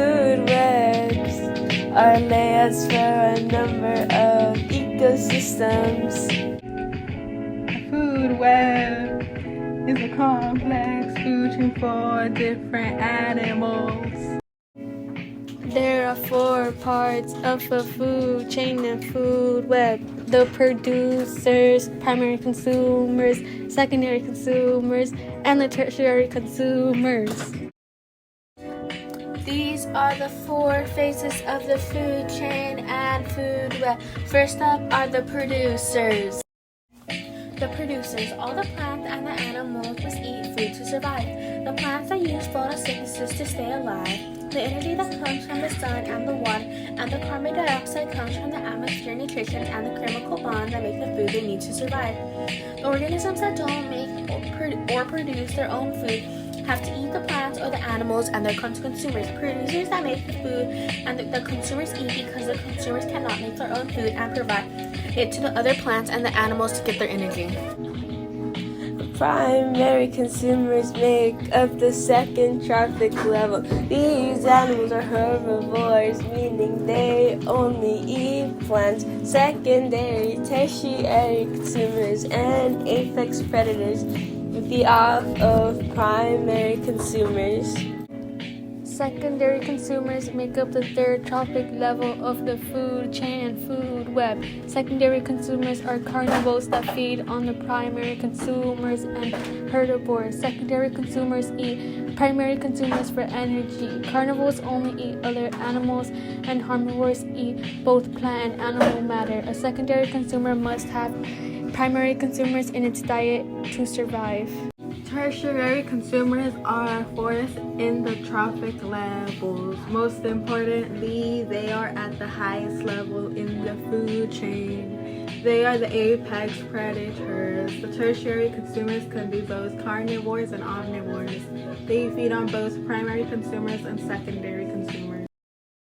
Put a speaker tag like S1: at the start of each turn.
S1: food webs are layouts for a number of ecosystems.
S2: A food web is a complex food chain for different animals.
S1: There are 4 parts of a food chain and food web: the producers, primary consumers, secondary consumers, and the tertiary consumers. These are the 4 phases of the food chain and food web. First up are the producers. The producers, all the plants and the animals must eat food to survive. The plants that use photosynthesis to stay alive. The energy that comes from the sun and the water, and the carbon dioxide comes from the atmosphere, nutrition, and the chemical bonds that make the food they need to survive. The organisms that don't make or produce their own food have to eat the plants or the animals and their consumers. Producers that make the food and the consumers eat because the consumers cannot make their own food and provide it to the other plants and the animals to get their energy. Primary consumers make up the second trophic level. These animals are herbivores, meaning they only eat plants. Secondary, tertiary consumers, and apex predators feed off of primary consumers. Secondary consumers make up the third trophic level of the food chain and food web. Secondary consumers are carnivores that feed on the primary consumers and herbivores. Secondary consumers eat primary consumers for energy. Carnivores only eat other animals, and herbivores eat both plant and animal matter. A secondary consumer must have primary consumers in its diet to survive.
S2: Tertiary consumers are fourth in the trophic levels. Most importantly, they are at the highest level in the food chain. They are the apex predators. The tertiary consumers can be both carnivores and omnivores. They feed on both primary consumers and secondary consumers.